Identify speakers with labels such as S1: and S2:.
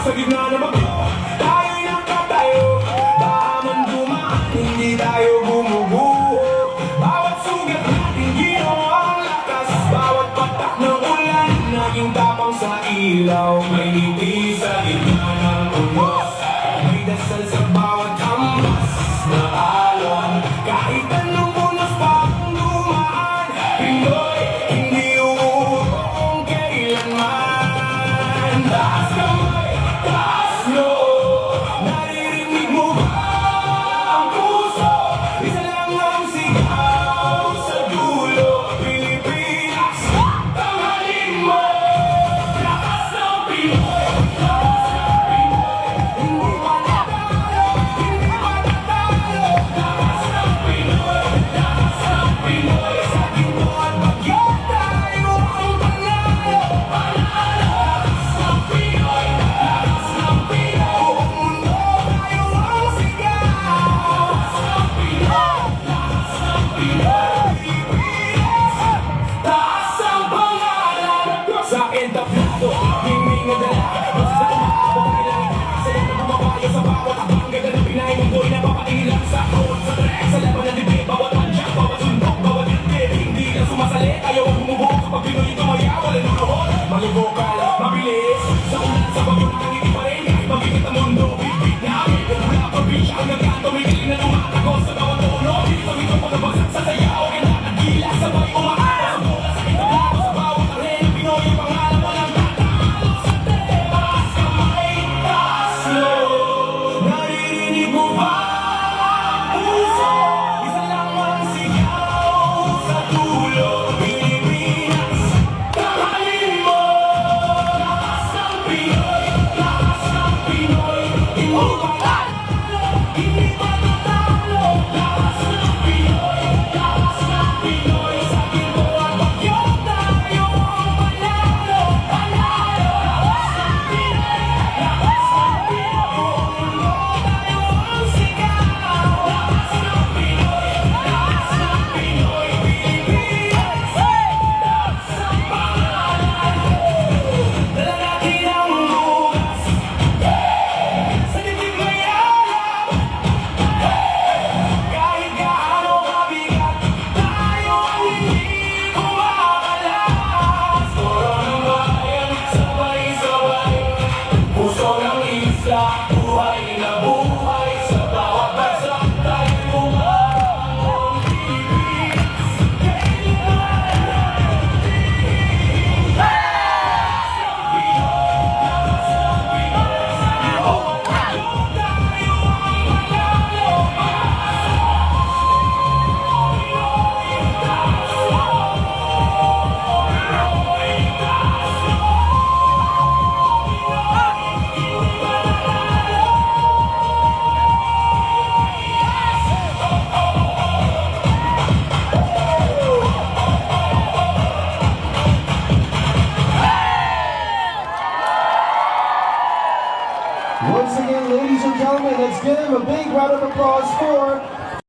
S1: Sa gitna na bagyo, tayo'y nakatayo. Baka man dumaan, hindi tayo gumuguho. Bawat sugat natin ginawang lakas. Bawat patak ng ulan, naging tapang sa ilaw. May ngiti sa gitna ng unos. May dasal sa bawat hampas na alon. Kahit anong unos pa kung dumaan, Pinoy, hindi uuurong kailanman. Taas kamay, taas noo, naririnig mo ba ang puso? Isa lang ang sigaw sa dulo, Pilipinas, tanghalin mo. Lakas ng Pinoy, lakas ng Pinoy, hindi matatalo, hindi matatalo. Lakas ng Pinoy, lakas ng Pinoy, sa ginto at bagyo tayo ang panalo, panalo. Lakas ng Pinoy, lakas ng Pinoy, buong mundo tayo ang sigaw. Lakas ng Pinoy, lakas ng Pinoy, Pilipinas, taas ang pangalan. Sa akin tablado, himing na dala. Basta sa umaabot ang ilang kasi na bumabayo sa bawat habang ganda ng Pinay munggoy na papailang sa road, sa track, sa laban ng dibdib. Bawat manyak, bawat sundok, bawat dibdib. Hindi lang sumasali, ayaw ang bumubog. Kapag Pinoy tumaya, wala nang kahon. Malibokal, mabilis, sa ulan, sa bagyo nakangiti pa rin. Kahit mabigit ang mundo, big namin. Mula probinsya ang nagkanto, may kiling na tumatagos sa bawat tono. Dito sa mito pagabagsak sa sayaw, kinakagila, sabay umakas. Sa bola, sa itablado, sa bawat arena, Pinoy ang pangalan, walang tatalo sa taas kamay, taas noo. Naririnig mo ba ang puso? Isa lang ang sigaw sa dulo, Pilipinas, tanghalin mo. Lakas ng Pinoy, lakas ng Pinoy, hindi matatalo, hindi matatalo. Lakas ng Pinoy, lakas ng Pinoy, sa ginto at bagyo tayo ang panalo, panalo. Lakas ng Pinoy, lakas ng Pinoy, buong mundo tayo ang sigaw. Lakas ng Pinoy, lakas ng Pinoy, Pilipinas, taas ang pangalan. Dala natin ang lunas, sa dibdib may alab. Kahit gaano kabigat, tayo ang hindi kumakalas. Toro ng bayan, sabay-sabay, puso ng isla, buhay na buhay. Sa bawat bagsak tayo bumangon, Pilipinas, kailangan natin. Lakas ng Pinoy, lakas ng Pinoy, sa bawat bagyo tayo ang manalo.
S2: Once again, ladies and gentlemen, let's give him a big round of applause for